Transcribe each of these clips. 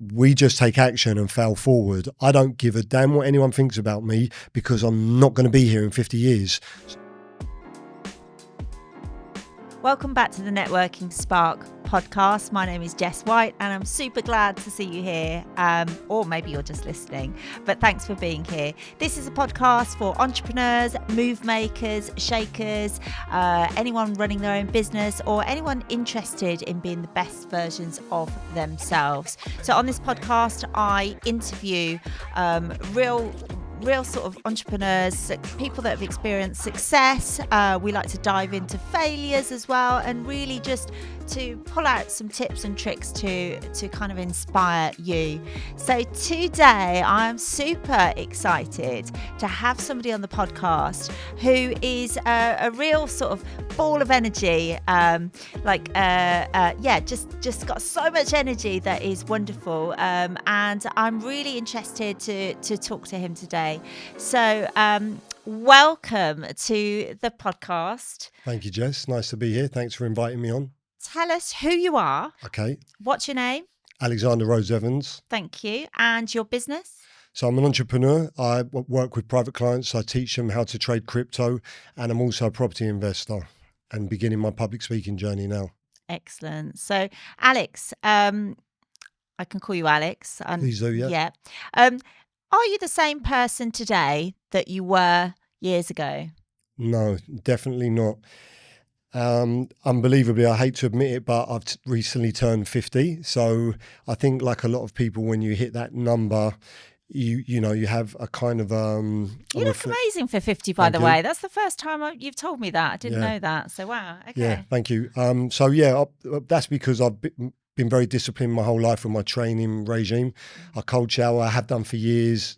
we just take action and fail forward. I don't give a damn what anyone thinks about me because I'm not going to be here in 50 years. Welcome back to the Networking Spark podcast. My name is Jess White and I'm super glad to see you here, or maybe you're just listening, but thanks for being here. This is a podcast for entrepreneurs, move makers, shakers, anyone running their own business or anyone interested in being the best versions of themselves. So on this podcast, I interview real sort of entrepreneurs, people that have experienced success. We like to dive into failures as well, and really just to pull out some tips and tricks to kind of inspire you. So today I'm super excited to have somebody on the podcast who is a real sort of ball of energy, just got so much energy that is wonderful, and I'm really interested to talk to him today. So welcome to the podcast. Thank you, Jess. Nice to be here. Thanks for inviting me on. Tell us who you are. Okay. What's your name? Alex Rhodes-Evans. Thank you. And your business? So I'm an entrepreneur. I work with private clients. I teach them how to trade crypto, and I'm also a property investor and beginning my public speaking journey now. Excellent. So Alex, I can call you Alex. Please do, yeah. Yeah. Are you the same person today that you were years ago? No, definitely not. Unbelievably, I hate to admit it, but I've recently turned 50. So I think like a lot of people, when you hit that number, you have a kind of you look amazing for 50, by the way. That's the first time you've told me that. I didn't know that. So wow. Okay. Yeah, thank you. That's because I've been very disciplined my whole life with my training regime. I cold shower, I have done for years.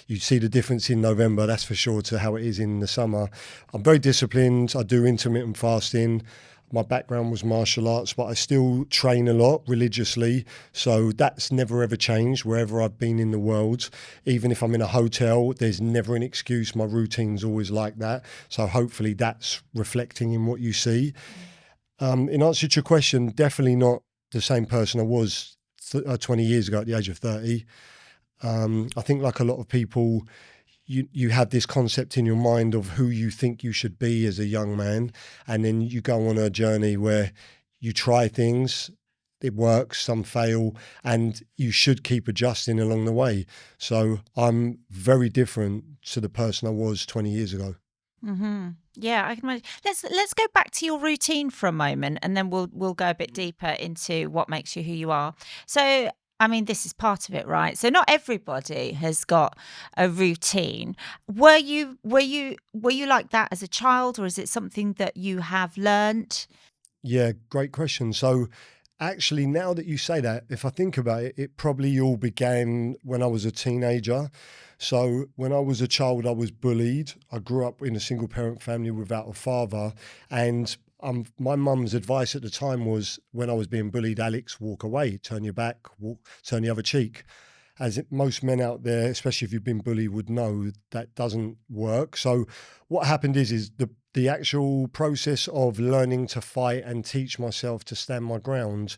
You see the difference in November, that's for sure, to how it is in the summer. I'm very disciplined. I do intermittent fasting. My background was martial arts, but I still train a lot religiously. So that's never ever changed wherever I've been in the world. Even if I'm in a hotel, there's never an excuse. My routine's always like that. So hopefully that's reflecting in what you see. In answer to your question, definitely not the same person I was 20 years ago at the age of 30. I think like a lot of people, you have this concept in your mind of who you think you should be as a young man. And then you go on a journey where you try things, it works, some fail, and you should keep adjusting along the way. So I'm very different to the person I was 20 years ago. Mm-hmm. Yeah, I can imagine. Let's go back to your routine for a moment, and then we'll go a bit deeper into what makes you who you are. So, I mean, this is part of it, right? So, not everybody has got a routine. Were you like that as a child, or is it something that you have learnt? Yeah, great question. So, actually, now that you say that, if I think about it, it probably all began when I was a teenager. So when I was a child, I was bullied. I grew up in a single parent family without a father. And my mum's advice at the time was, when I was being bullied, Alex, walk away, turn your back, turn the other cheek. As most men out there, especially if you've been bullied, would know, that doesn't work. So what happened is the actual process of learning to fight and teach myself to stand my ground.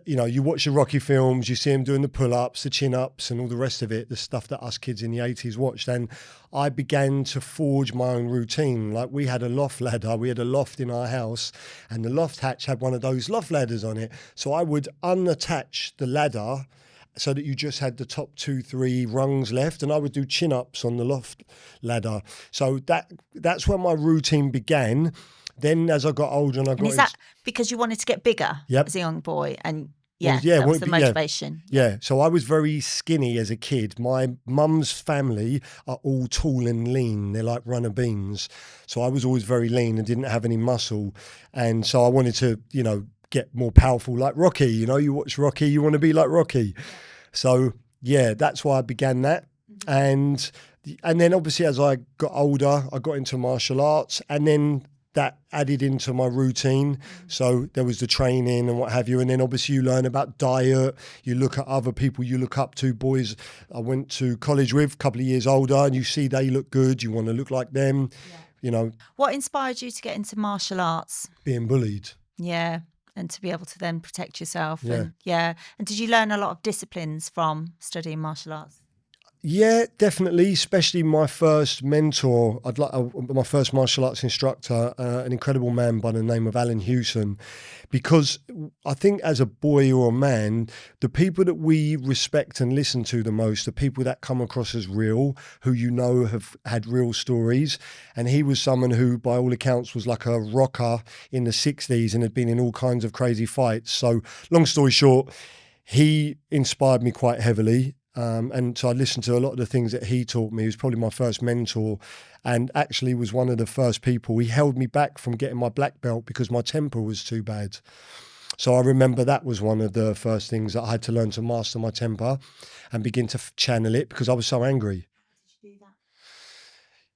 You watch the Rocky films, you see him doing the pull-ups, the chin-ups and all the rest of it, the stuff that us kids in the 80s watched. And I began to forge my own routine. Like, we had a loft ladder, we had a loft in our house, and the loft hatch had one of those loft ladders on it. So I would unattach the ladder so that you just had the top 2-3 rungs left, and I would do chin-ups on the loft ladder. So that's where my routine began. Then as I got older and I got... And is that because you wanted to get bigger as a young boy? And that was the motivation. Yeah. So I was very skinny as a kid. My mum's family are all tall and lean. They're like runner beans. So I was always very lean and didn't have any muscle. And so I wanted to, get more powerful like Rocky. You watch Rocky, you want to be like Rocky. So yeah, that's why I began that. And then obviously as I got older, I got into martial arts, and then that added into my routine. So there was the training and what have you. And then obviously you learn about diet. You look at other people you look up to, boys I went to college with, a couple of years older, and you see they look good. You want to look like them, What inspired you to get into martial arts? Being bullied. Yeah. and to be able to then protect yourself. Yeah. And did you learn a lot of disciplines from studying martial arts? Yeah, definitely. Especially my first mentor, my first martial arts instructor, an incredible man by the name of Alan Hewson. Because I think as a boy or a man, the people that we respect and listen to the most are people that come across as real, who have had real stories. And he was someone who, by all accounts, was like a rocker in the 60s and had been in all kinds of crazy fights. So, long story short, he inspired me quite heavily. And so I listened to a lot of the things that he taught me. He was probably my first mentor, and actually was one of the first people. He held me back from getting my black belt because my temper was too bad. So I remember that was one of the first things that I had to learn to master my temper and begin to channel it because I was so angry. Did you do that?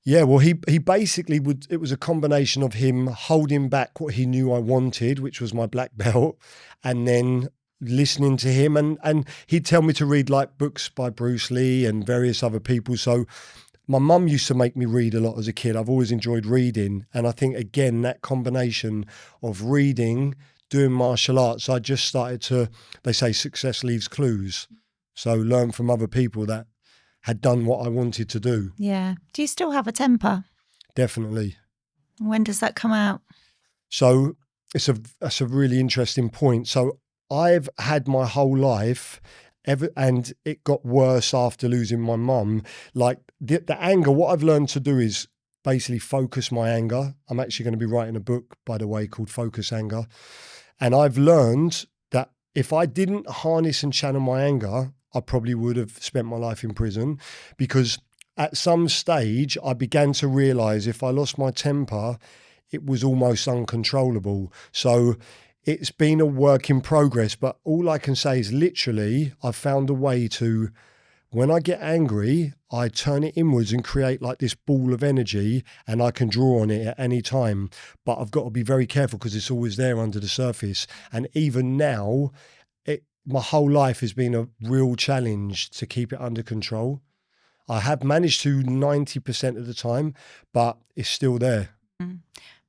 Yeah, well, he basically it was a combination of him holding back what he knew I wanted, which was my black belt, and then listening to him. And he'd tell me to read like books by Bruce Lee and various other people. So my mum used to make me read a lot as a kid. I've always enjoyed reading. And I think, again, that combination of reading, doing martial arts, I just started to, they say success leaves clues. So learn from other people that had done what I wanted to do. Yeah. Do you still have a temper? Definitely. When does that come out? So that's a really interesting point. So I've had my whole life and it got worse after losing my mum. Like the anger, what I've learned to do is basically focus my anger. I'm actually going to be writing a book, by the way, called Focus Anger. And I've learned that if I didn't harness and channel my anger, I probably would have spent my life in prison, because at some stage I began to realize if I lost my temper, it was almost uncontrollable. So it's been a work in progress, but all I can say is literally I've found a way to, when I get angry, I turn it inwards and create like this ball of energy, and I can draw on it at any time. But I've got to be very careful because it's always there under the surface. And even now, my whole life has been a real challenge to keep it under control. I have managed to 90% of the time, but it's still there.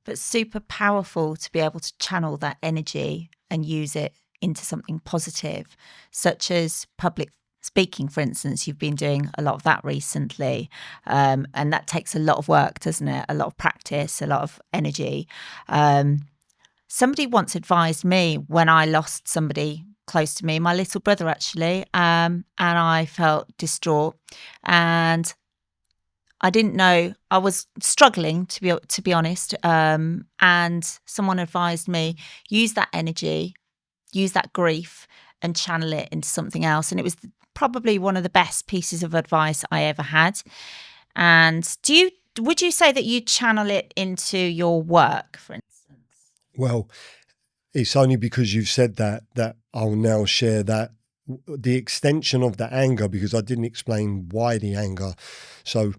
But super powerful to be able to channel that energy and use it into something positive, such as public speaking, for instance. You've been doing a lot of that recently, and that takes a lot of work, doesn't it? A lot of practice, a lot of energy. Somebody once advised me when I lost somebody close to me, my little brother actually, and I felt distraught, and I didn't know, I was struggling to be honest, and someone advised me, use that energy, use that grief and channel it into something else. And it was probably one of the best pieces of advice I ever had. And would you say that you channel it into your work, for instance? Well, it's only because you've said that I'll now share that, the extension of the anger, because I didn't explain why the anger. So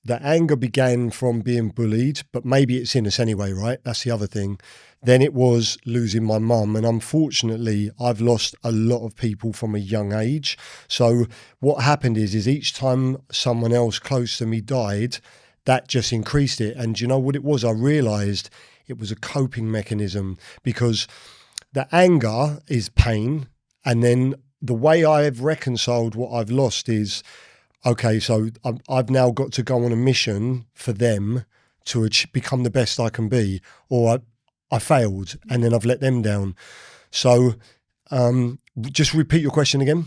the anger began from being bullied, but maybe it's in us anyway, right? That's the other thing. Then it was losing my mum. And unfortunately, I've lost a lot of people from a young age. So what happened is each time someone else close to me died, that just increased it. And you know what it was? I realized it was a coping mechanism, because the anger is pain. And then the way I've reconciled what I've lost is, okay, so I've now got to go on a mission for them to become the best I can be, or I failed and then I've let them down. So just repeat your question again.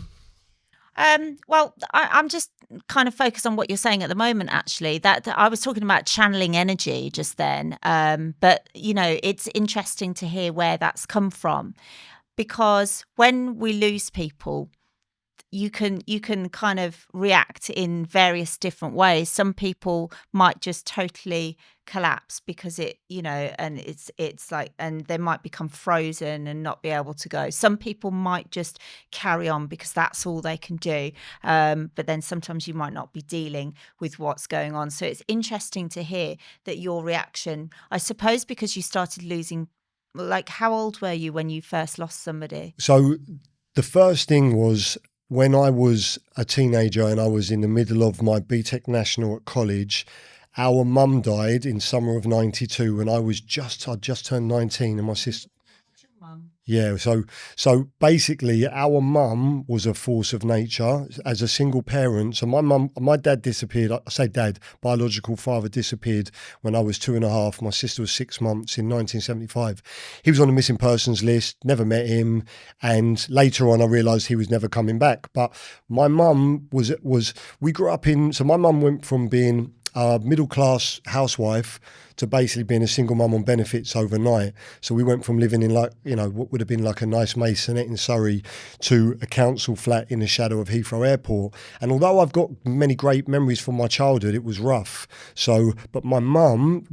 Well, I'm just kind of focused on what you're saying at the moment, actually. That I was talking about channeling energy just then. But, you know, it's interesting to hear where that's come from, because when we lose people, you can kind of react in various different ways. Some people might just totally collapse because it, you know, and it's like, and they might become frozen and not be able to go. Some people might just carry on because that's all they can do. But then sometimes you might not be dealing with what's going on. So it's interesting to hear that your reaction, I suppose, because you started losing, like, how old were you when you first lost somebody? So the first thing was, when I was a teenager and I was in the middle of my BTEC National at college, our mum died in summer of '92, and I'd just turned 19, and my sister. What's your mum? Yeah, so basically, our mum was a force of nature as a single parent. So my dad disappeared. I say dad, biological father disappeared when I was 2.5. My sister was 6 months in 1975. He was on the missing persons list. Never met him, and later on, I realised he was never coming back. But my mum was. We grew up in. So my mum went from being a middle class housewife to basically being a single mum on benefits overnight. So we went from living in what would have been like a nice maisonette in Surrey to a council flat in the shadow of Heathrow Airport. And although I've got many great memories from my childhood, it was rough. But my mum,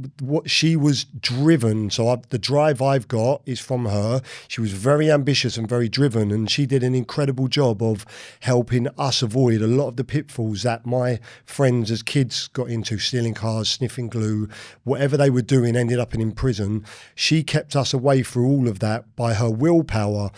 she was driven. So the drive I've got is from her. She was very ambitious and very driven, and she did an incredible job of helping us avoid a lot of the pitfalls that my friends as kids got into, stealing cars, sniffing glue, whatever they were doing ended up in prison. She kept us away through all of that by her willpower.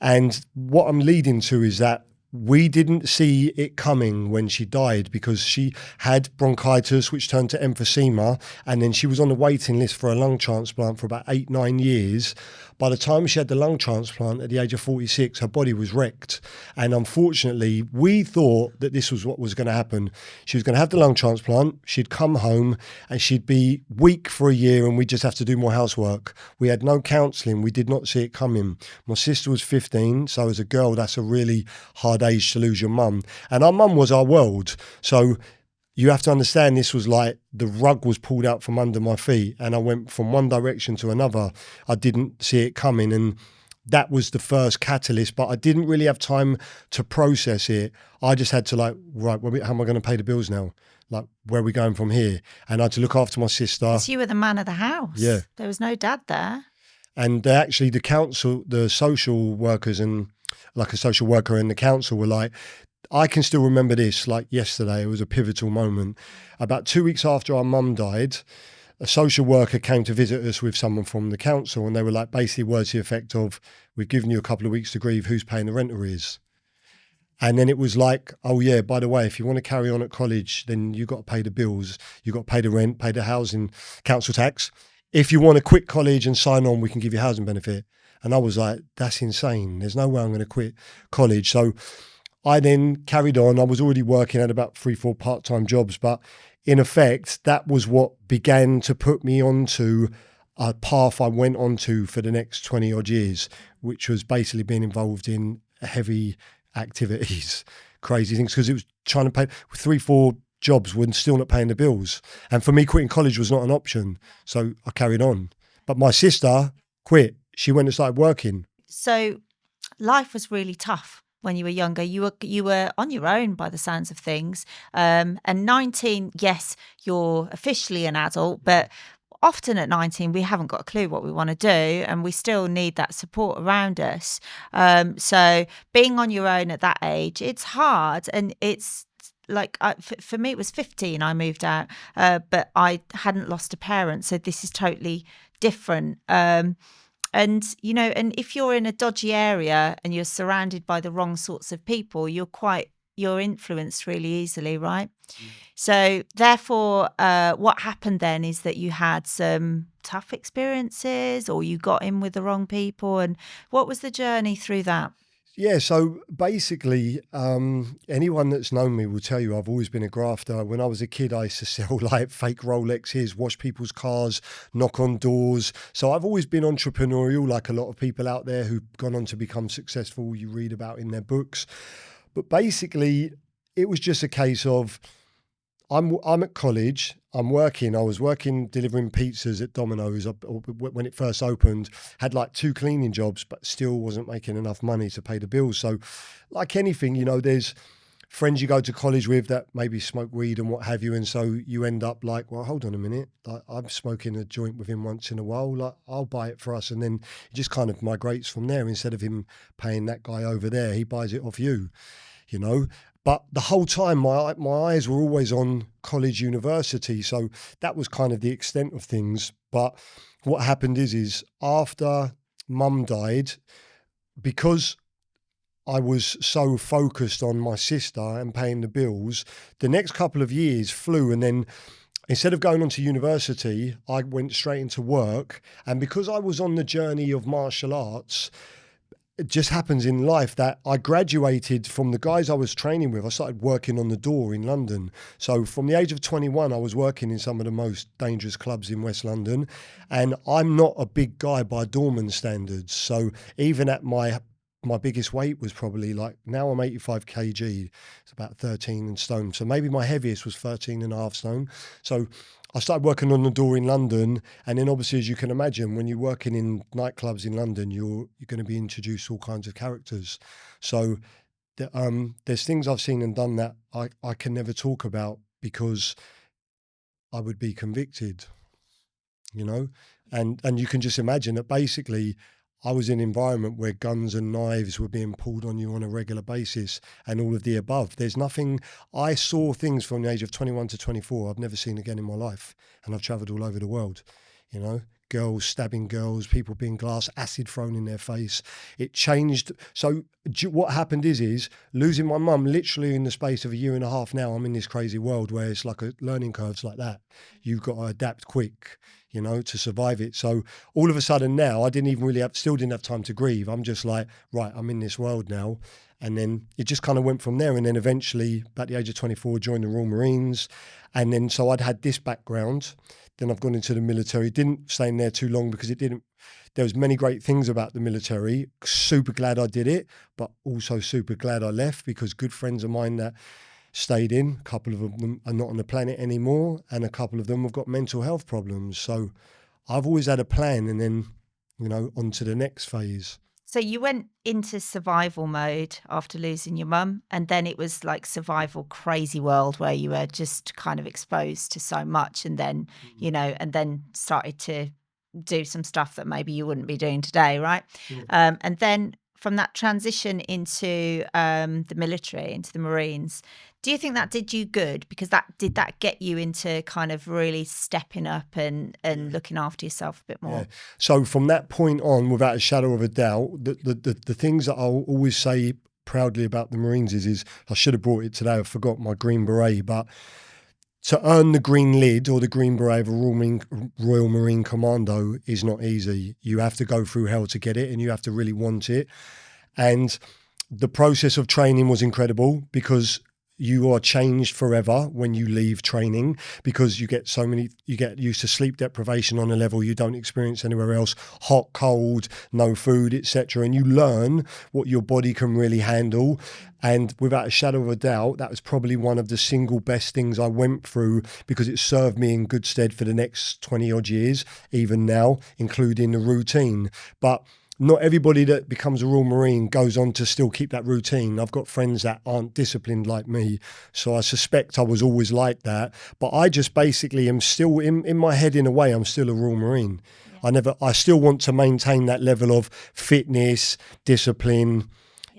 And what I'm leading to is that we didn't see it coming when she died, because she had bronchitis, which turned to emphysema, and then she was on the waiting list for a lung transplant for about 8-9 years. By the time she had the lung transplant at the age of 46, her body was wrecked. And unfortunately, we thought that this was what was going to happen. She was going to have the lung transplant, she'd come home, and she'd be weak for a year, and we'd just have to do more housework. We had no counselling. We did not see it coming. My sister was 15, so as a girl, that's a really hard age to lose your mum. And our mum was our world. So you have to understand, this was like the rug was pulled out from under my feet, and I went from one direction to another. I didn't see it coming, and that was the first catalyst, but I didn't really have time to process it. I just had to right, how am I going to pay the bills now? Like, where are we going from here? And I had to look after my sister. So you were the man of the house. Yeah. There was no dad there. And actually the council, the social workers and like a social worker in the council were like, I can still remember this like yesterday. It was a pivotal moment. About 2 weeks after our mum died, a social worker came to visit us with someone from the council, and they were like basically words to the effect of, we've given you a couple of weeks to grieve, who's paying the rent arrears? And then it was like, oh yeah, by the way, if you want to carry on at college, then you've got to pay the bills, you've got to pay the rent, pay the housing, council tax. If you want to quit college and sign on, we can give you housing benefit. And I was like, that's insane. There's no way I'm going to quit college. So I then carried on. I was already working at about 3-4 part-time jobs, but in effect, that was what began to put me onto a path I went onto for the next 20 odd years, which was basically being involved in heavy activities, crazy things, because it was trying to pay 3-4 jobs when still not paying the bills. And for me, quitting college was not an option. So I carried on. But my sister quit. She went and started working. So life was really tough when you were younger. You were on your own by the sounds of things. And 19, yes, you're officially an adult, but often at 19, we haven't got a clue what we want to do, and we still need that support around us. So being on your own at that age, it's hard. And it's like, for me, it was 15, I moved out, but I hadn't lost a parent. So this is totally different. And, you know, and if you're in a dodgy area and you're surrounded by the wrong sorts of people, you're influenced really easily, right? So therefore, what happened then is that you had some tough experiences, or you got in with the wrong people. And what was the journey through that? Yeah, so basically, anyone that's known me will tell you I've always been a grafter. When I was a kid, I used to sell like fake Rolexes, wash people's cars, knock on doors. So I've always been entrepreneurial, like a lot of people out there who've gone on to become successful, you read about in their books. But basically, it was just a case of, I'm at college, I was working delivering pizzas at Domino's when it first opened, had like 2 cleaning jobs, but still wasn't making enough money to pay the bills. So like anything, you know, there's friends you go to college with that maybe smoke weed and what have you. And so you end up like, well, hold on a minute, like, I'm smoking a joint with him once in a while, like I'll buy it for us. And then it just kind of migrates from there. Instead of him paying that guy over there, he buys it off you, you know. But the whole time, my eyes were always on college, university. So that was kind of the extent of things. But what happened is after mum died, because I was so focused on my sister and paying the bills, the next couple of years flew. And then instead of going on to university, I went straight into work. And because I was on the journey of martial arts, it just happens in life that I graduated from the guys I was training with. I started working on the door in London. So from the age of 21, I was working in some of the most dangerous clubs in West London. And I'm not a big guy by doorman standards. So even at my biggest weight was probably like, now I'm 85 kg. It's about 13 stone. So maybe my heaviest was 13 and a half stone. So I started working on the door in London. And then obviously, as you can imagine, when you're working in nightclubs in London, you're going to be introduced to all kinds of characters. So there's things I've seen and done that I can never talk about because I would be convicted, you know? And you can just imagine that basically I was in an environment where guns and knives were being pulled on you on a regular basis and all of the above. There's nothing, I saw things from the age of 21 to 24 I've never seen again in my life. And I've traveled all over the world, you know, girls stabbing girls, people being glass, acid thrown in their face. It changed. So what happened is losing my mum literally in the space of a year and a half now, I'm in this crazy world where it's like a learning curves like that. You've got to adapt quick, you know, to survive it. So all of a sudden now I still didn't have time to grieve. I'm just like, right, I'm in this world now. And then it just kind of went from there. And then eventually, about the age of 24, joined the Royal Marines. And then, so I'd had this background. Then I've gone into the military. Didn't stay in there too long because there was many great things about the military. Super glad I did it, but also super glad I left because good friends of mine that stayed in, a couple of them are not on the planet anymore. And a couple of them have got mental health problems. So I've always had a plan and then, you know, on to the next phase. So you went into survival mode after losing your mum, and then it was like survival crazy world where you were just kind of exposed to so much, and then, you know, and then started to do some stuff that maybe you wouldn't be doing today, right? And then from that transition into the military, into the Marines, do you think that did you good? Because did that get you into kind of really stepping up and looking after yourself a bit more? Yeah. So from that point on, without a shadow of a doubt, the things that I'll always say proudly about the Marines is I should have brought it today. I forgot my green beret, but to earn the green lid or the green beret of a Royal Marine Commando is not easy. You have to go through hell to get it and you have to really want it. And the process of training was incredible because you are changed forever when you leave training because you get used to sleep deprivation on a level you don't experience anywhere else, hot, cold, no food, etc. And you learn what your body can really handle. And without a shadow of a doubt, that was probably one of the single best things I went through because it served me in good stead for the next 20 odd years, even now, including the routine. But not everybody that becomes a Royal Marine goes on to still keep that routine. I've got friends that aren't disciplined like me, so I suspect I was always like that. But I just basically am still, in my head in a way, I'm still a Royal Marine. Yeah. I still want to maintain that level of fitness, discipline,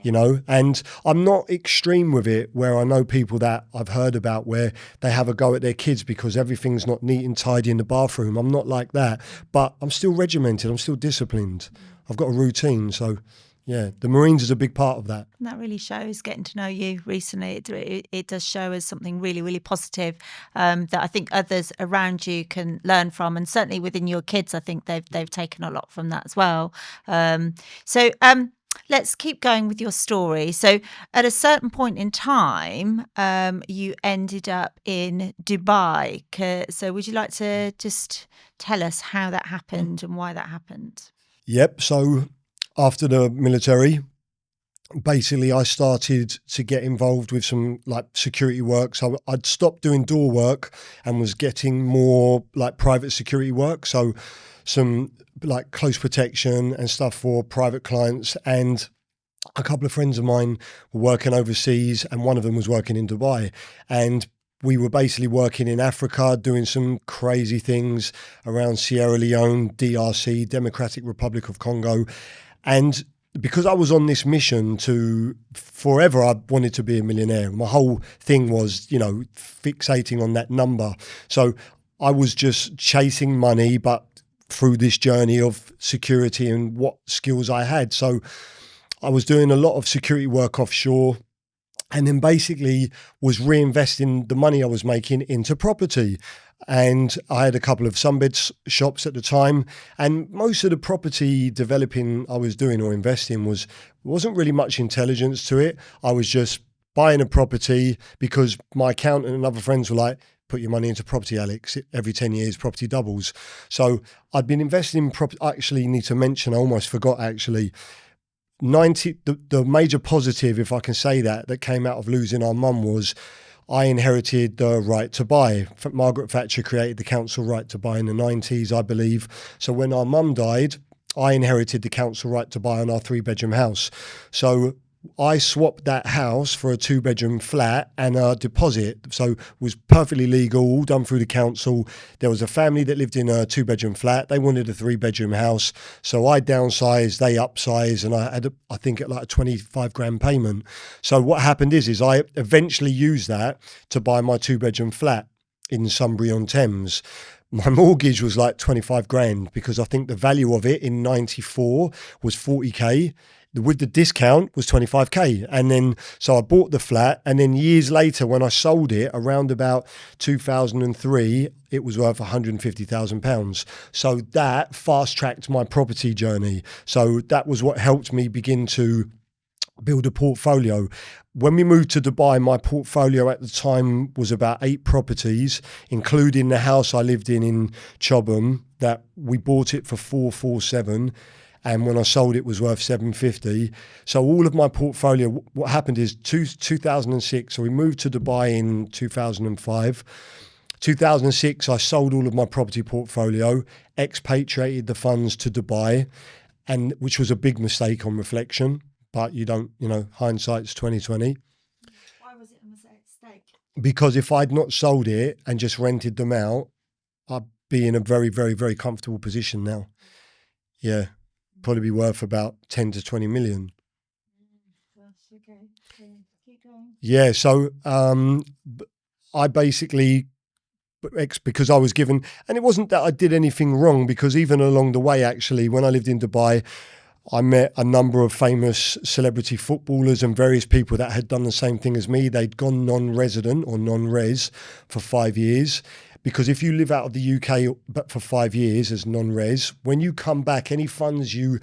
you know, and I'm not extreme with it where I know people that I've heard about where they have a go at their kids because everything's not neat and tidy in the bathroom. I'm not like that, but I'm still regimented. I'm still disciplined. I've got a routine. So yeah, the Marines is a big part of that. And that really shows getting to know you recently. It does show as something really, really positive that I think others around you can learn from. And certainly within your kids, I think they've taken a lot from that as well. Let's keep going with your story. So at a certain point in time, you ended up in Dubai. So would you like to just tell us how that happened and why that happened? Yep. So after the military, basically I started to get involved with some like security work. So I'd stopped doing door work and was getting more like private security work. So some like close protection and stuff for private clients. And a couple of friends of mine were working overseas and one of them was working in Dubai. And we were basically working in Africa, doing some crazy things around Sierra Leone, DRC, Democratic Republic of Congo. And because I was on this mission forever, I wanted to be a millionaire. My whole thing was, you know, fixating on that number. So I was just chasing money, but through this journey of security and what skills I had. So I was doing a lot of security work offshore. and then basically was reinvesting the money I was making into property. And I had a couple of sunbed shops at the time, and most of the property developing I was doing or investing wasn't really much intelligence to it. I was just buying a property because my accountant and other friends were like, put your money into property, Alex. Every 10 years, property doubles. So I'd been investing in property. I actually need to mention, I almost forgot actually, the major positive, if I can say that came out of losing our mum was I inherited the right to buy. Margaret Thatcher created the council right to buy in the 90s, I believe. So when our mum died, I inherited the council right to buy on our 3-bedroom house. So I swapped that house for a 2-bedroom flat and a deposit. So it was perfectly legal, all done through the council. There was a family that lived in a 2-bedroom flat. They wanted a 3-bedroom house. So I downsized, they upsized, and I had, I think, like a 25 grand payment. So what happened is I eventually used that to buy my 2-bedroom flat in Sunbury-on-Thames. My mortgage was like 25 grand because I think the value of it in 94 was 40k. With the discount was 25k. And then, so I bought the flat, and then years later when I sold it around about 2003, it was worth £150,000. So that fast tracked my property journey. So that was what helped me begin to build a portfolio. When we moved to Dubai, my portfolio at the time was about 8 properties, including the house I lived in Chobham, that we bought it for 447. And when I sold it was worth 750. So all of my portfolio, what happened is 2006, so we moved to Dubai in 2005. 2006, I sold all of my property portfolio, expatriated the funds to Dubai, and which was a big mistake on reflection. But you don't, hindsight's 2020. Why was it a mistake? Because if I'd not sold it and just rented them out, I'd be in a very, very, very comfortable position now. Yeah. Probably be worth about 10 to 20 million. Okay. Keep going. Yeah, so I basically, because I was given, and it wasn't that I did anything wrong, because even along the way, actually, when I lived in Dubai, I met a number of famous celebrity footballers and various people that had done the same thing as me. They'd gone non-resident or non-res for 5 years. Because if you live out of the UK but for 5 years as non-res, when you come back, any funds you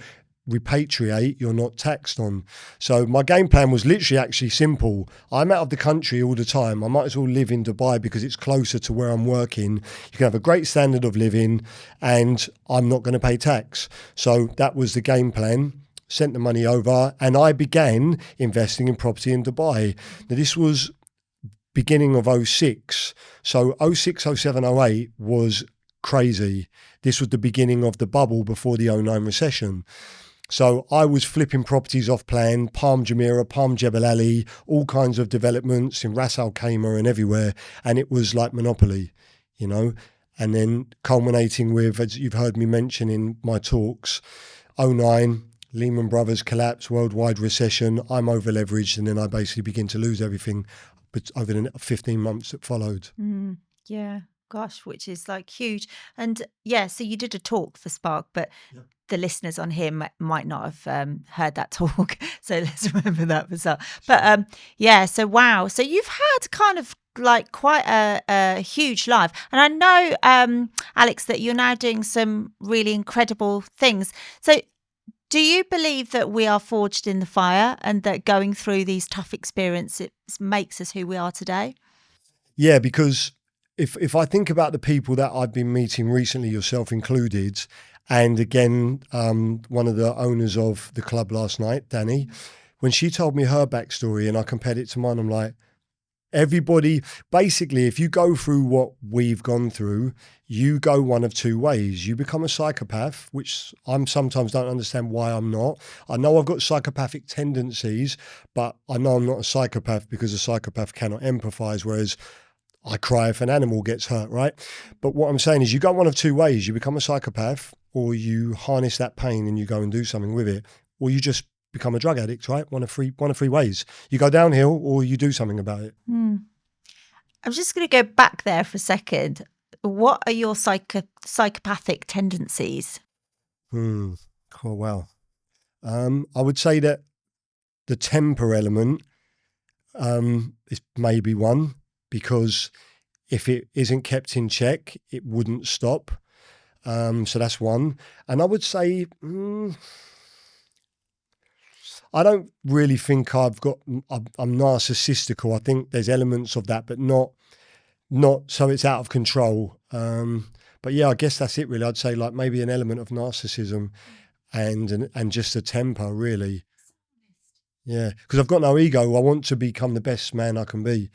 repatriate, you're not taxed on. So my game plan was literally actually simple. I'm out of the country all the time. I might as well live in Dubai because it's closer to where I'm working. You can have a great standard of living and I'm not going to pay tax. So that was the game plan. Sent the money over and I began investing in property in Dubai. Now this was beginning of 06. So 06, 07, 08 was crazy. This was the beginning of the bubble before the 09 recession. So I was flipping properties off plan, Palm Jumeirah, Palm Jebel Ali, all kinds of developments in Ras Al Khaimah and everywhere. And it was like monopoly, and then culminating with, as you've heard me mention in my talks, 09, Lehman Brothers collapse, worldwide recession, I'm over leveraged, and then I basically begin to lose everything over the 15 months that followed. Yeah, gosh, which is like huge. And yeah, so you did a talk for Spark, but the listeners on here might not have heard that talk. So let's remember that for some. But yeah, so wow. So you've had kind of like quite a huge life. And I know, Alex, that you're now doing some really incredible things. So do you believe that we are forged in the fire and that going through these tough experiences makes us who we are today? Yeah, because if I think about the people that I've been meeting recently, yourself included, and again, one of the owners of the club last night, Danny, when she told me her backstory and I compared it to mine, I'm like, everybody, basically, if you go through what we've gone through, you go one of two ways. You become a psychopath, which I'm sometimes don't understand why I'm not. I know I've got psychopathic tendencies, but I know I'm not a psychopath because a psychopath cannot empathize, whereas I cry if an animal gets hurt, right? But what I'm saying is you go one of two ways. You become a psychopath, or you harness that pain and you go and do something with it, or you just become a drug addict, right? One of three ways. You go downhill or you do something about it. I'm just going to go back there for a second. What are your psychopathic tendencies? Oh, wow. I would say that the temper element, is maybe one, because if it isn't kept in check, it wouldn't stop. So that's one. And I would say, I don't really think I'm narcissistical. I think there's elements of that, but not so it's out of control. But yeah, I guess that's it really. I'd say like maybe an element of narcissism and just a temper really. Yeah, because I've got no ego. I want to become the best man I can be.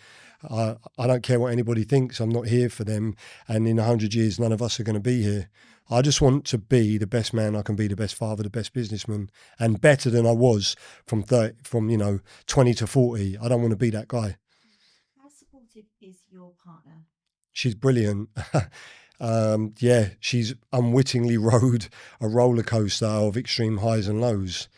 I don't care what anybody thinks. I'm not here for them. And in 100 years, none of us are going to be here. I just want to be the best man I can be, the best father, the best businessman, and better than I was from 20 to 40. I don't want to be that guy. How supportive is your partner? She's brilliant. Yeah, she's unwittingly rode a roller coaster of extreme highs and lows.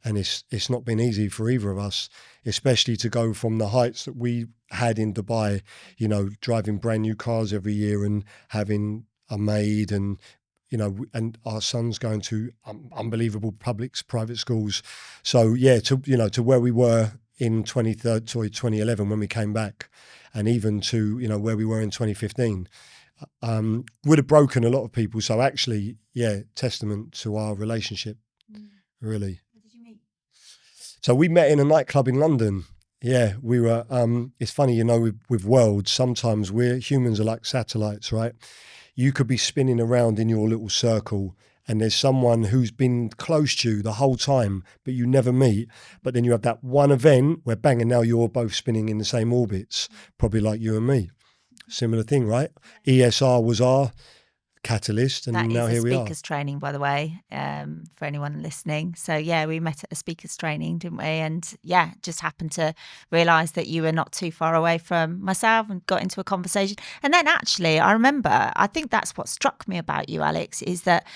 And it's not been easy for either of us, especially to go from the heights that we had in Dubai, driving brand new cars every year and having a maid and, and our son's going to unbelievable private schools. So yeah, to where we were in 2011 when we came back, and even to, where we were in 2015, would have broken a lot of people. So actually, yeah, testament to our relationship, really. So we met in a nightclub in London. Yeah, we were, it's funny, with worlds, sometimes humans are like satellites, right? You could be spinning around in your little circle and there's someone who's been close to you the whole time, but you never meet. But then you have that one event where bang, and now you're both spinning in the same orbits, probably like you and me. Similar thing, right? ESR was our catalyst, and now here we are. That is a speaker's training, by the way, for anyone listening. So yeah, we met at a speaker's training, didn't we? And yeah, just happened to realise that you were not too far away from myself and got into a conversation. And then actually, I remember, I think that's what struck me about you, Alex, is that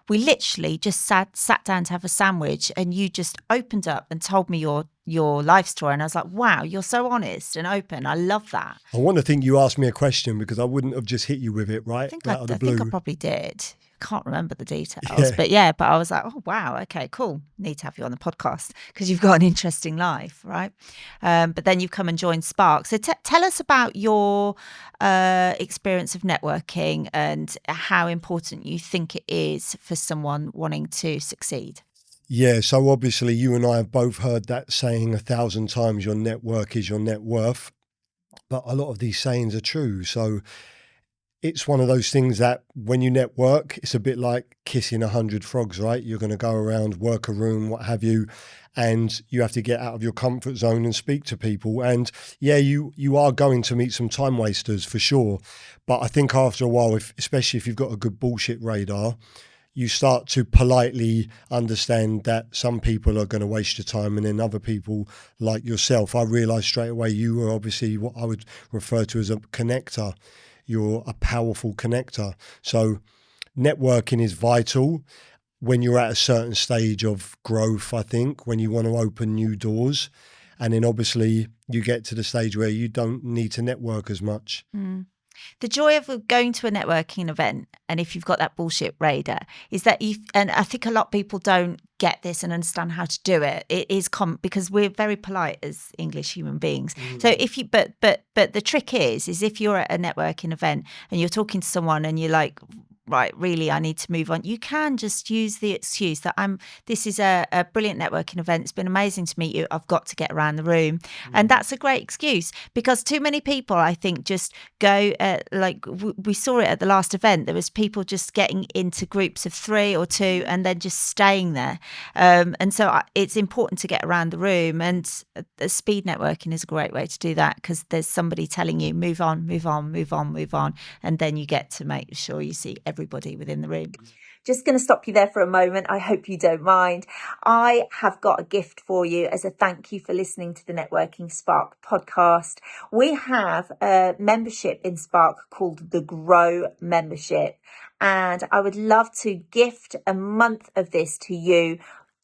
we literally just sat down to have a sandwich, and you just opened up and told me your life story, and I was like, wow, you're so honest and open. I love that. I want to think you asked me a question, because I wouldn't have just hit you with it, right? I think I probably did. Can't remember the details, but I was like, oh wow, okay, cool. Need to have you on the podcast because you've got an interesting life, right? But then you've come and joined Spark. So tell us about your experience of networking and how important you think it is for someone wanting to succeed. Yeah, so obviously you and I have both heard that saying 1,000 times, your network is your net worth. But a lot of these sayings are true. So it's one of those things that when you network, it's a bit like kissing 100 frogs, right? You're going to go around, work a room, what have you, and you have to get out of your comfort zone and speak to people. And yeah, you are going to meet some time wasters for sure. But I think after a while, especially if you've got a good bullshit radar, you start to politely understand that some people are going to waste your time, and then other people like yourself. I realised straight away you were obviously what I would refer to as a connector. You're a powerful connector. So networking is vital when you're at a certain stage of growth, I think, when you want to open new doors. And then obviously you get to the stage where you don't need to network as much. The joy of going to a networking event, and if you've got that bullshit radar, is that and I think a lot of people don't get this and understand how to do it. It is because we're very polite as English human beings. So but the trick is if you're at a networking event and you're talking to someone and you're like, right, really, I need to move on. You can just use the excuse that this is a brilliant networking event. It's been amazing to meet you. I've got to get around the room. And that's a great excuse, because too many people, I think, just go, we saw it at the last event. There was people just getting into groups of 3 or 2 and then just staying there. And so it's important to get around the room, and speed networking is a great way to do that, because there's somebody telling you, move on, move on, move on, move on. And then you get to make sure you see everybody within the room. Just going to stop you there for a moment. I hope you don't mind. I have got a gift for you as a thank you for listening to the Networking Spark podcast. We have a membership in Spark called the Grow membership, and I would love to gift a month of this to you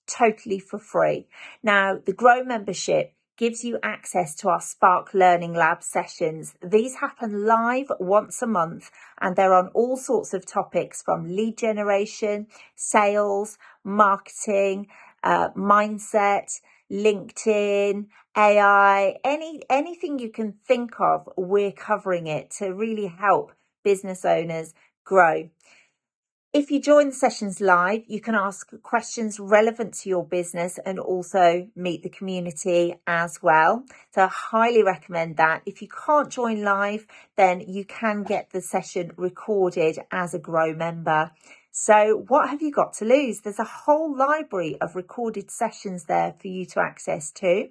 totally for free. Now, the Grow membership gives you access to our Spark Learning Lab sessions. These happen live once a month, and they're on all sorts of topics from lead generation, sales, marketing, mindset, LinkedIn, AI, anything you can think of, we're covering it to really help business owners grow. If you join the sessions live, you can ask questions relevant to your business and also meet the community as well. So I highly recommend that. If you can't join live, then you can get the session recorded as a Grow member. So what have you got to lose? There's a whole library of recorded sessions there for you to access to.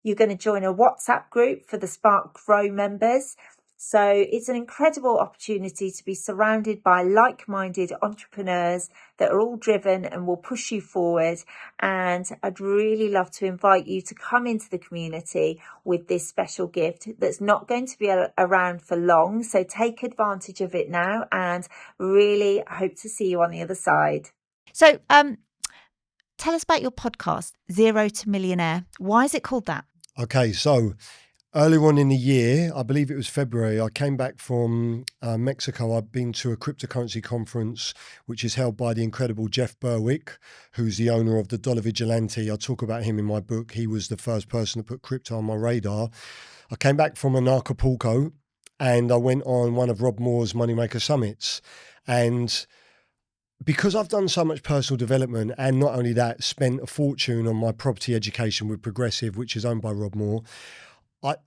You're going to join a WhatsApp group for the Spark Grow members. So it's an incredible opportunity to be surrounded by like-minded entrepreneurs that are all driven and will push you forward. And I'd really love to invite you to come into the community with this special gift that's not going to be around for long. So take advantage of it now, and really hope to see you on the other side. So tell us about your podcast, Zero to Millionaire. Why is it called that? Okay, so earlier on in the year, I believe it was February, I came back from Mexico. I've been to a cryptocurrency conference, which is held by the incredible Jeff Berwick, who's the owner of the Dollar Vigilante. I talk about him in my book. He was the first person to put crypto on my radar. I came back from Acapulco and I went on one of Rob Moore's Moneymaker Summits. And because I've done so much personal development, and not only that, spent a fortune on my property education with Progressive, which is owned by Rob Moore,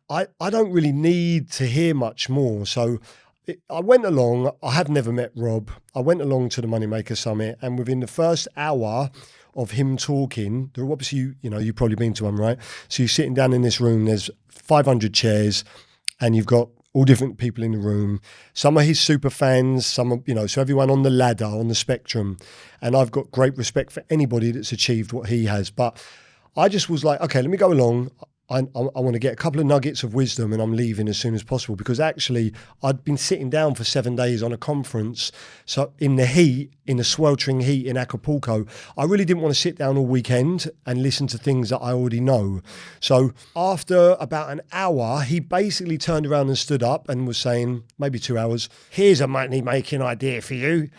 I don't really need to hear much more. So I went along. I have never met Rob. I went along to the Moneymaker Summit, and within the first hour of him talking, there are obviously, you've probably been to one, right? So you're sitting down in this room, there's 500 chairs, and you've got all different people in the room. Some are his super fans, some are, so everyone on the ladder, on the spectrum. And I've got great respect for anybody that's achieved what he has. But I just was like, okay, let me go along. I want to get a couple of nuggets of wisdom, and I'm leaving as soon as possible, because actually I'd been sitting down for 7 days on a conference. So in the heat, in the sweltering heat in Acapulco, I really didn't want to sit down all weekend and listen to things that I already know. So after about an hour, he basically turned around and stood up and was saying, maybe 2 hours, here's a money making idea for you.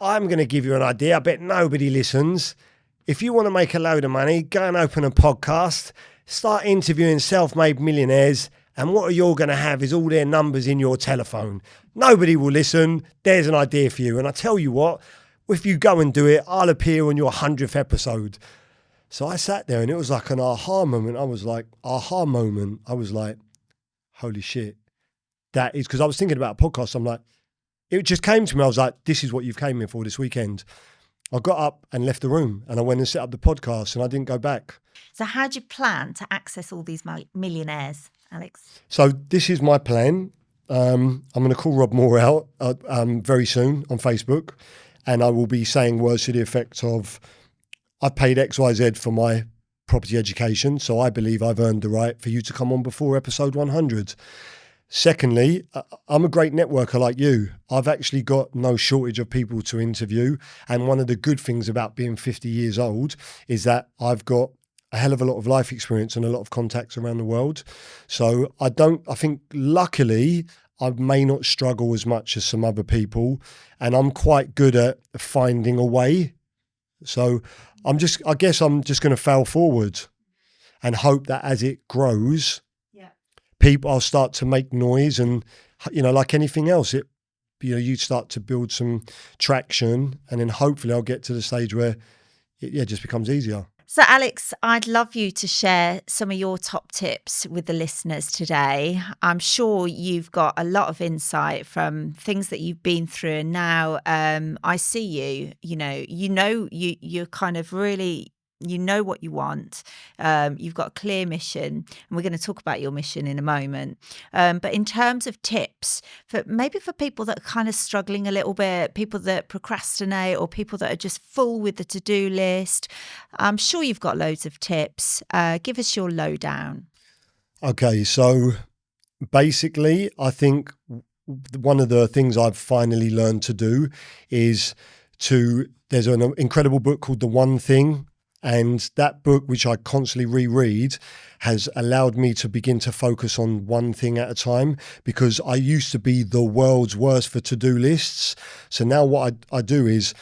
I'm going to give you an idea. I bet nobody listens. If you want to make a load of money, go and open a podcast. Start interviewing self-made millionaires, and what you're going to have is all their numbers in your telephone. Nobody will listen. There's an idea for you. And I tell you what, if you go and do it, I'll appear on your 100th episode. So I sat there and it was like an aha moment. I was like, holy shit. That is, because I was thinking about a podcast. I'm like, it just came to me. I was like, this is what you've came here for this weekend. I got up and left the room, and I went and set up the podcast, and I didn't go back. So how do you plan to access all these millionaires, Alex? So this is my plan. I'm going to call Rob Moore out very soon on Facebook, and I will be saying words to the effect of, I've paid XYZ for my property education, so I believe I've earned the right for you to come on before episode 100. Secondly, I'm a great networker like you. I've actually got no shortage of people to interview. And one of the good things about being 50 years old is that I've got a hell of a lot of life experience and a lot of contacts around the world. So I think luckily I may not struggle as much as some other people, and I'm quite good at finding a way. So I guess I'm just going to fail forward and hope that as it grows, I'll start to make noise, and like anything else, you start to build some traction, and then hopefully I'll get to the stage where it just becomes easier. So Alex, I'd love you to share some of your top tips with the listeners today. I'm sure you've got a lot of insight from things that you've been through, and now I see you're kind of really, you know what you want. You've got a clear mission, and we're going to talk about your mission in a moment. But in terms of tips, for people that are kind of struggling a little bit, people that procrastinate, or people that are just full with the to-do list, I'm sure you've got loads of tips. Give us your lowdown. Okay, so basically, I think one of the things I've finally learned to do is there's an incredible book called The One Thing. And that book, which I constantly reread, has allowed me to begin to focus on one thing at a time, because I used to be the world's worst for to-do lists. So now what I do is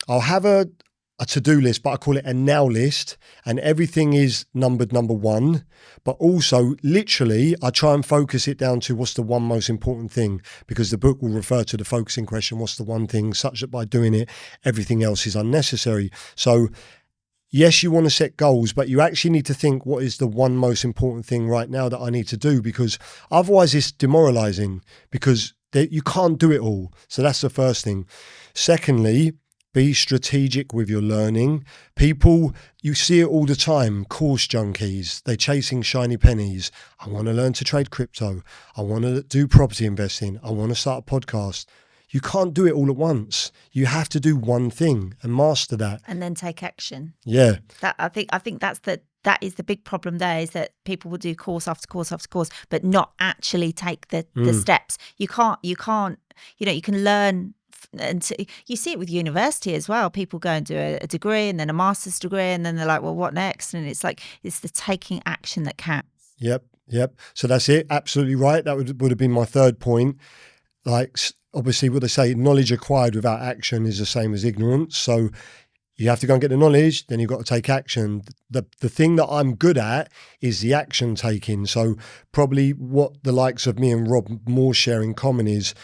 I'll have a a to-do list, but I call it a now list, and everything is numbered number 1. But also, literally, I try and focus it down to what's the one most important thing, because the book will refer to the focusing question, what's the one thing, such that by doing it, everything else is unnecessary. So yes, you want to set goals, but you actually need to think, what is the one most important thing right now that I need to do? Because otherwise it's demoralizing, because you can't do it all. So that's the first thing. Secondly, be strategic with your learning. People, you see it all the time, course junkies, they're chasing shiny pennies. I want to learn to trade crypto. I want to do property investing. I want to start a podcast. You can't do it all at once. You have to do one thing and master that. And then take action. Yeah. I think that is the big problem there, is that people will do course after course after course, but not actually take the steps. You can't, you can learn. And you see it with university as well. People go and do a degree and then a master's degree, and then they're like, well, what next? And it's like, it's the taking action that counts. Yep. So that's it. Absolutely right. That would have been my third point. Like, obviously what they say, knowledge acquired without action is the same as ignorance. So you have to go and get the knowledge, then you've got to take action. The thing that I'm good at is the action taking. So probably what the likes of me and Rob more share in common is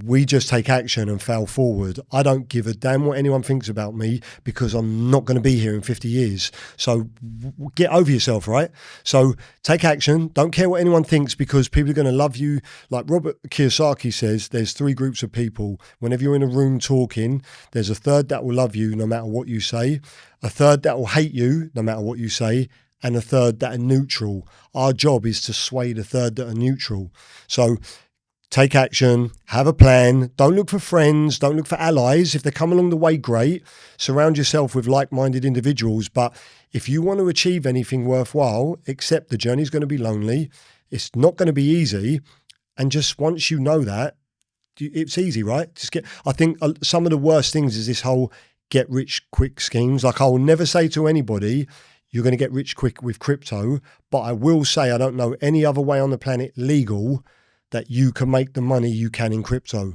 we just take action and fail forward. I don't give a damn what anyone thinks about me, because I'm not going to be here in 50 years. So get over yourself, right? So take action. Don't care what anyone thinks, because people are going to love you. Like Robert Kiyosaki says, there's 3 groups of people. Whenever you're in a room talking, there's a third that will love you no matter what you say, a third that will hate you no matter what you say, and a third that are neutral. Our job is to sway the third that are neutral. So take action, have a plan. Don't look for friends. Don't look for allies. If they come along the way, great. Surround yourself with like-minded individuals. But if you want to achieve anything worthwhile, accept the journey's going to be lonely. It's not going to be easy. And just once you know that, it's easy, right? I think some of the worst things is this whole get rich quick schemes. Like, I will never say to anybody, you're going to get rich quick with crypto. But I will say, I don't know any other way on the planet legal that you can make the money you can in crypto.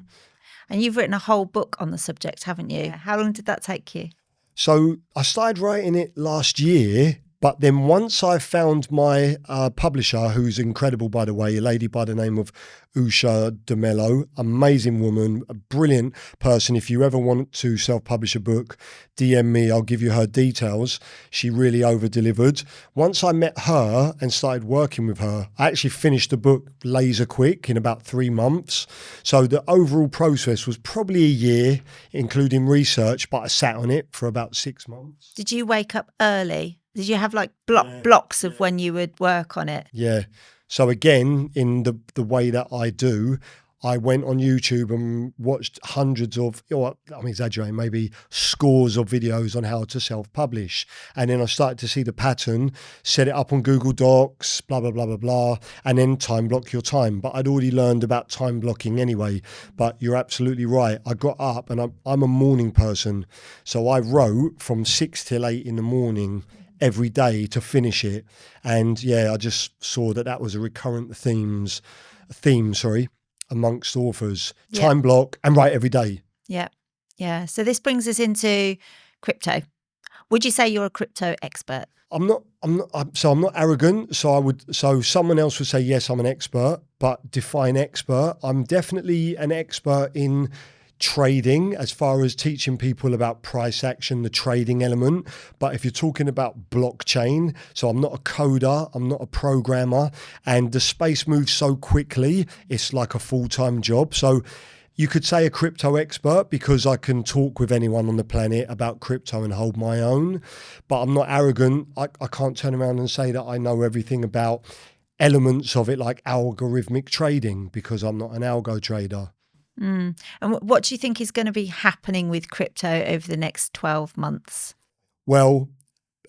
And you've written a whole book on the subject, haven't you? How long did that take you? So I started writing it last year, but then once I found my publisher, who's incredible, by the way, a lady by the name of Usha DeMello, amazing woman, a brilliant person. If you ever want to self-publish a book, DM me, I'll give you her details. She really over-delivered. Once I met her and started working with her, I actually finished the book laser quick in about 3 months. So the overall process was probably a year, including research, but I sat on it for about 6 months. Did you wake up early? Did you have like blocks of when you would work on it? Yeah. So again, in the way that I do, I went on YouTube and watched hundreds of, I'm exaggerating, maybe scores of videos on how to self-publish. And then I started to see the pattern, set it up on Google Docs, blah, blah, blah, blah, blah, and then time block your time. But I'd already learned about time blocking anyway. But you're absolutely right. I got up and I'm a morning person. So I wrote from 6 till 8 in the morning every day to finish it. And yeah, I just saw that was a recurrent theme, amongst authors. Time block and write every day. Yeah. So this brings us into crypto. Would you say you're a crypto expert? I'm not arrogant. So someone else would say, yes, I'm an expert, but define expert. I'm definitely an expert in trading, as far as teaching people about price action, the trading element. But if you're talking about blockchain, so I'm not a coder, I'm not a programmer, and the space moves so quickly, it's like a full-time job. So you could say a crypto expert, because I can talk with anyone on the planet about crypto and hold my own. But I'm not arrogant. I can't turn around and say that I know everything about elements of it, like algorithmic trading, because I'm not an algo trader. And what do you think is going to be happening with crypto over the next 12 months? Well,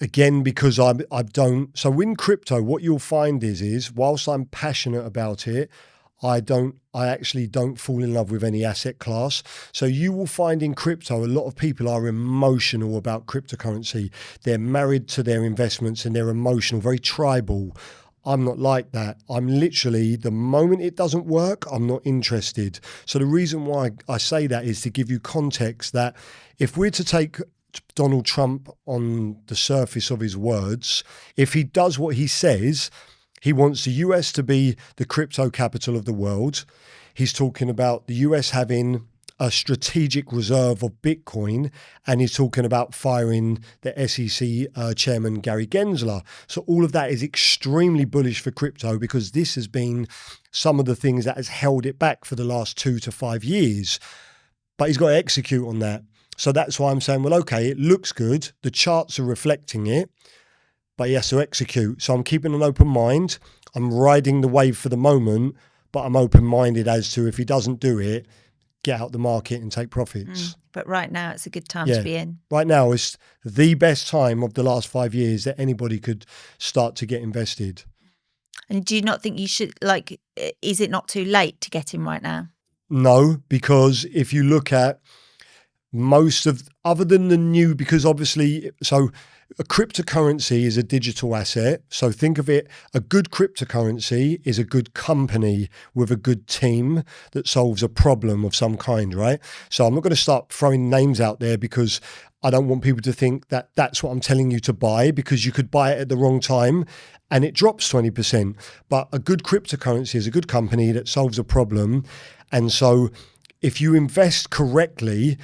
again, because so in crypto, what you'll find is whilst I'm passionate about it, I actually don't fall in love with any asset class. So you will find in crypto, a lot of people are emotional about cryptocurrency. They're married to their investments and they're emotional, very tribal. I'm not like that. I'm literally, the moment it doesn't work, I'm not interested. So the reason why I say that is to give you context that if we're to take Donald Trump on the surface of his words. If he does what he says, he wants the US to be the crypto capital of the world. He's talking about the US having a strategic reserve of Bitcoin, and he's talking about firing the SEC chairman, Gary Gensler. So all of that is extremely bullish for crypto, because this has been some of the things that has held it back for the last 2 to 5 years. But he's got to execute on that. So that's why I'm saying, well, okay, it looks good. The charts are reflecting it, but he has to execute. So I'm keeping an open mind. I'm riding the wave for the moment, but I'm open-minded as to if he doesn't do it, get out the market and take profits. But right now it's a good time to be in. Right now it's the best time of the last 5 years that anybody could start to get invested. And do you not think you should, like, is it not too late to get in right now? No, because if you look at most of, other than the new, because obviously, so a cryptocurrency is a digital asset. So think of it, a good cryptocurrency is a good company with a good team that solves a problem of some kind, right? So I'm not going to start throwing names out there, because I don't want people to think that that's what I'm telling you to buy, because you could buy it at the wrong time and it drops 20%. But a good cryptocurrency is a good company that solves a problem. And so if you invest correctly,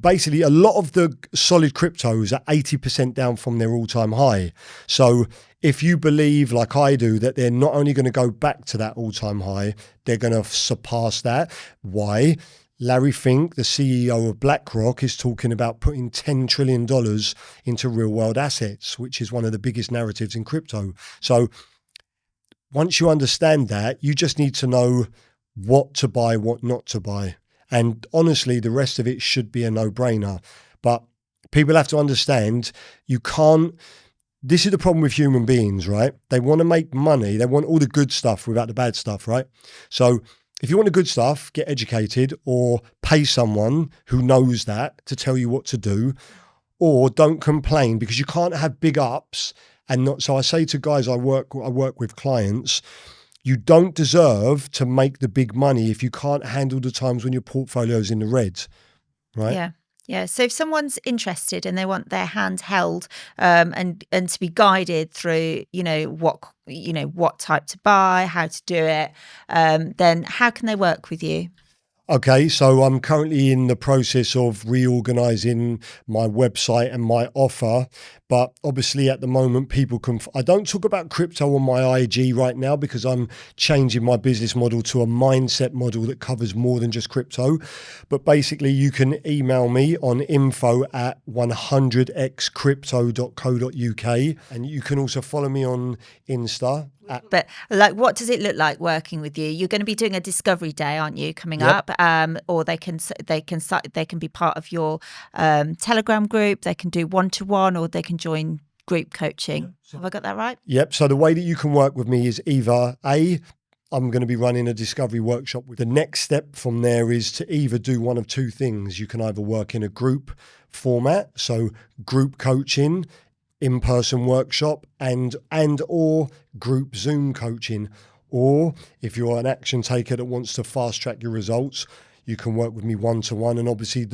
basically a lot of the solid cryptos are 80% down from their all-time high. So if you believe, like I do, that they're not only going to go back to that all-time high, they're going to surpass that. Why? Larry Fink, the CEO of BlackRock, is talking about putting $10 trillion into real-world assets, which is one of the biggest narratives in crypto. So once you understand that, you just need to know what to buy, what not to buy. And honestly, the rest of it should be a no-brainer. But people have to understand, you can't, this is the problem with human beings, right? They want to make money. They want all the good stuff without the bad stuff, right? So if you want the good stuff, get educated or pay someone who knows that to tell you what to do, or don't complain, because you can't have big ups and not. So I say to guys I work with, clients, you don't deserve to make the big money if you can't handle the times when your portfolio's in the red, right? Yeah. Yeah. So if someone's interested and they want their hand held and to be guided through, what type to buy, how to do it, then how can they work with you? Okay, so I'm currently in the process of reorganizing my website and my offer, but obviously at the moment people can, I don't talk about crypto on my IG right now, because I'm changing my business model to a mindset model that covers more than just crypto. But basically you can email me on info@100xcrypto.co.uk, and you can also follow me on Insta. But like, what does it look like working with you? You're going to be doing a discovery day, aren't you, coming up? Or they can be part of your Telegram group. They can do one-to-one, or they can join group coaching. Have I got that right? Yep. So the way that you can work with me is either I'm going to be running a discovery workshop. The next step from there is to either do one of two things. You can either work in a group format, so group coaching, in-person workshop, and or group Zoom coaching. Or if you're an action taker that wants to fast track your results, you can work with me one-to-one. And obviously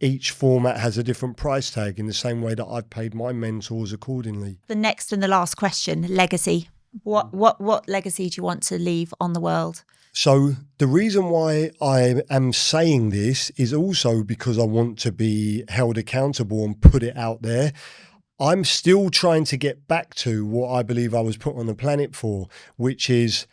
each format has a different price tag, in the same way that I've paid my mentors accordingly. The next and the last question, legacy. What legacy do you want to leave on the world? So the reason why I am saying this is also because I want to be held accountable and put it out there. I'm still trying to get back to what I believe I was put on the planet for, which is,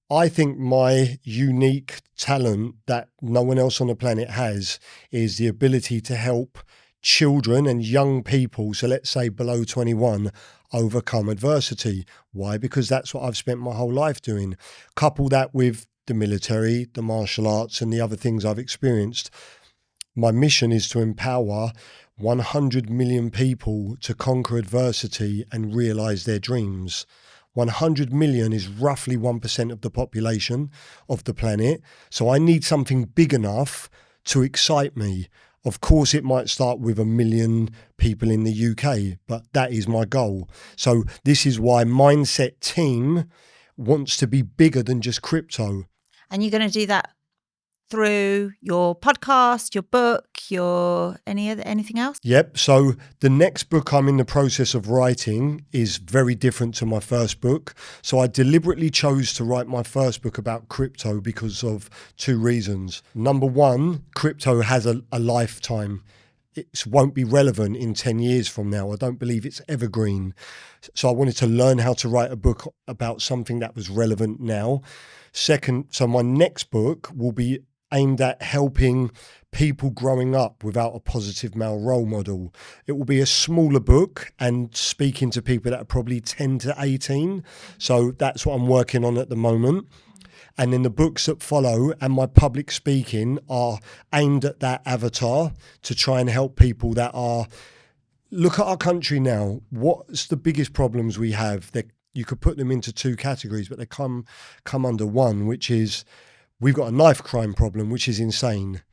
I think my unique talent that no one else on the planet has is the ability to help children and young people, so let's say below 21, overcome adversity. Why? Because that's what I've spent my whole life doing. Couple that with the military, the martial arts, and the other things I've experienced. My mission is to empower 100 million people to conquer adversity and realize their dreams. 100 million is roughly 1% of the population of the planet. So I need something big enough to excite me. Of course, it might start with 1 million people in the UK, but that is my goal. So this is why Mindset Team wants to be bigger than just crypto. And you're going to do that through your podcast, your book, anything else? Yep. So the next book I'm in the process of writing is very different to my first book. So I deliberately chose to write my first book about crypto because of two reasons. Number one, crypto has a lifetime. It won't be relevant in 10 years from now. I don't believe it's evergreen. So I wanted to learn how to write a book about something that was relevant now. Second, so my next book will be aimed at helping people growing up without a positive male role model. It will be a smaller book and speaking to people that are probably 10 to 18. So that's what I'm working on at the moment. And then the books that follow and my public speaking are aimed at that avatar to try and help people that are, look at our country now. What's the biggest problems we have? That you could put them into two categories, but they come under one, which is we've got a knife crime problem, which is insane.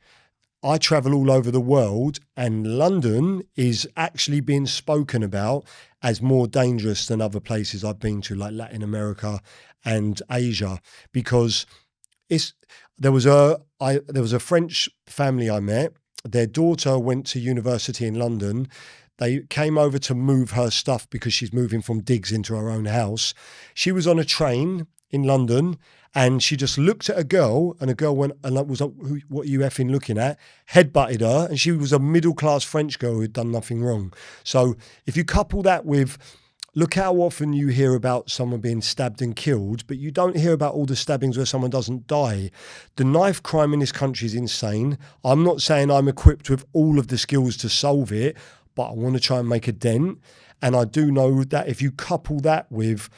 I travel all over the world and London is actually being spoken about as more dangerous than other places I've been to, like Latin America and Asia, because there was a French family I met. Their daughter went to university in London. They came over to move her stuff because she's moving from digs into her own house. She was on a train in London and she just looked at a girl and a girl went and was like, what are you effing looking at? Headbutted her, and she was a middle-class French girl who'd done nothing wrong. So if you couple that with, look how often you hear about someone being stabbed and killed, but you don't hear about all the stabbings where someone doesn't die. The knife crime in this country is insane. I'm not saying I'm equipped with all of the skills to solve it, but I want to try and make a dent. And I do know that if you couple that with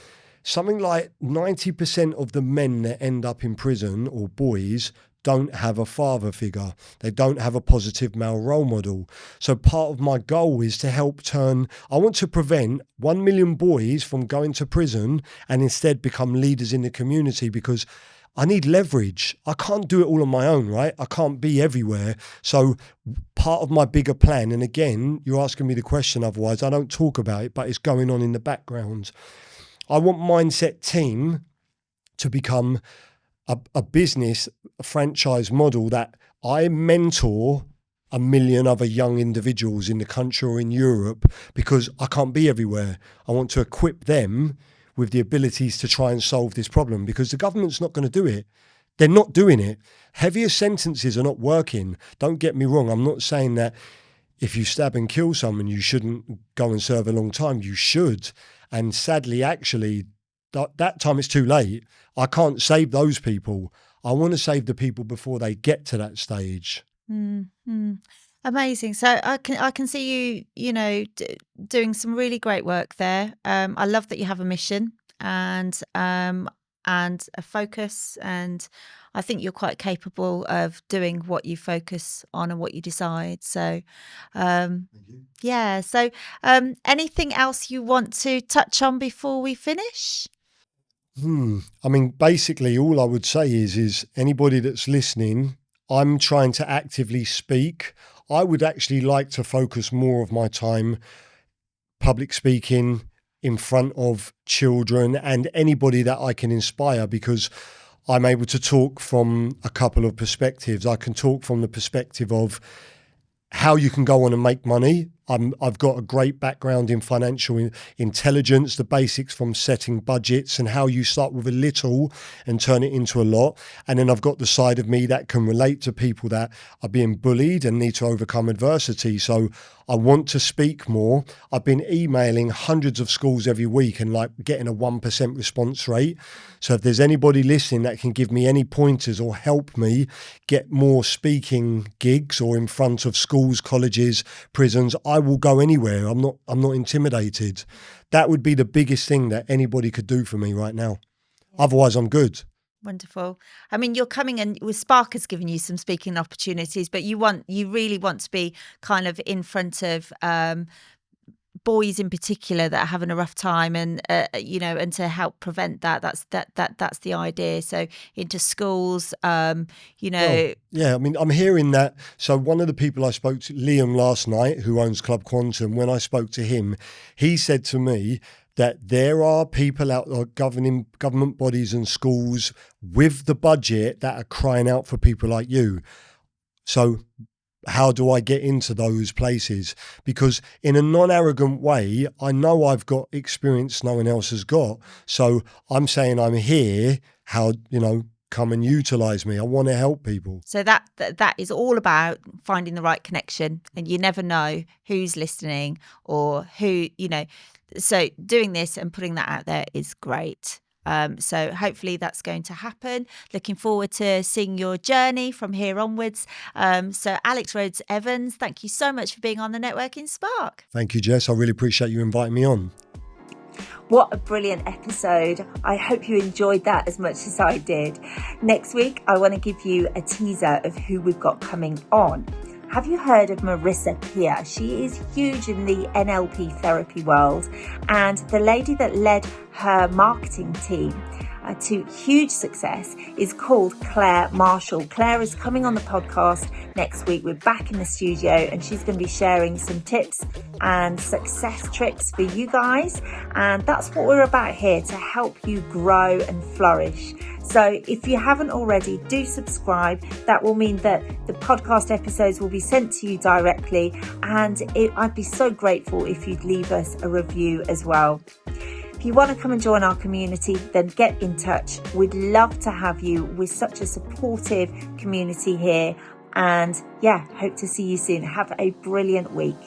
something like 90% of the men that end up in prison, or boys, don't have a father figure. They don't have a positive male role model. So part of my goal is to help I want to prevent 1 million boys from going to prison and instead become leaders in the community, because I need leverage. I can't do it all on my own, right? I can't be everywhere. So part of my bigger plan, and again, you're asking me the question, otherwise I don't talk about it, but it's going on in the background. I want Mindset Team to become a business, a franchise model that I mentor 1 million other young individuals in the country or in Europe, because I can't be everywhere. I want to equip them with the abilities to try and solve this problem, because the government's not going to do it. They're not doing it. Heavier sentences are not working. Don't get me wrong. I'm not saying that if you stab and kill someone, you shouldn't go and serve a long time. You should. And sadly, actually, that time it's too late. I can't save those people. I want to save the people before they get to that stage. Mm-hmm. Amazing. So I can see you doing some really great work there. I love that you have a mission and a focus, and I think you're quite capable of doing what you focus on and what you decide. So, Thank you. yeah. So, anything else you want to touch on before we finish? I mean, basically, all I would say is anybody that's listening, I'm trying to actively speak. I would actually like to focus more of my time public speaking in front of children and anybody that I can inspire, because I'm able to talk from a couple of perspectives. I can talk from the perspective of how you can go on and make money. I've got a great background in financial intelligence, the basics from setting budgets and how you start with a little and turn it into a lot. And then I've got the side of me that can relate to people that are being bullied and need to overcome adversity. So I want to speak more. I've been emailing hundreds of schools every week and like getting a 1% response rate. So if there's anybody listening that can give me any pointers or help me get more speaking gigs or in front of schools, colleges, prisons, I will go anywhere. I'm not intimidated. That would be the biggest thing that anybody could do for me right now. Otherwise, I'm good. Wonderful. I mean, you're coming and with Spark has given you some speaking opportunities, but you really want to be kind of in front of boys in particular that are having a rough time, and and to help prevent that. That's the idea. So into schools, Well, yeah, I mean, I'm hearing that. So one of the people I spoke to, Liam, last night, who owns Club Quantum, when I spoke to him, he said to me that there are people out there governing government bodies and schools with the budget that are crying out for people like you. So how do I get into those places? Because in a non-arrogant way, I know I've got experience no one else has got. So I'm saying I'm here. How, come and utilize me. I want to help people. So that is all about finding the right connection, and you never know who's listening or who, so doing this and putting that out there is great. So hopefully that's going to happen. Looking forward to seeing your journey from here onwards. So Alex Rhodes-Evans, thank you so much for being on the Networking Spark. Thank you, Jess. I really appreciate you inviting me on. What a brilliant episode. I hope you enjoyed that as much as I did. Next week, I want to give you a teaser of who we've got coming on. Have you heard of Marissa Peer? She is huge in the NLP therapy world, and the lady that led her marketing team to huge success is called Claire Marshall. Claire is coming on the podcast next week. We're back in the studio and she's going to be sharing some tips and success tricks for you guys. And that's what we're about here, to help you grow and flourish. So if you haven't already, do subscribe. That will mean that the podcast episodes will be sent to you directly. And I'd be so grateful if you'd leave us a review as well. If you want to come and join our community, then get in touch. We'd love to have you. We're such a supportive community here. And hope to see you soon. Have a brilliant week.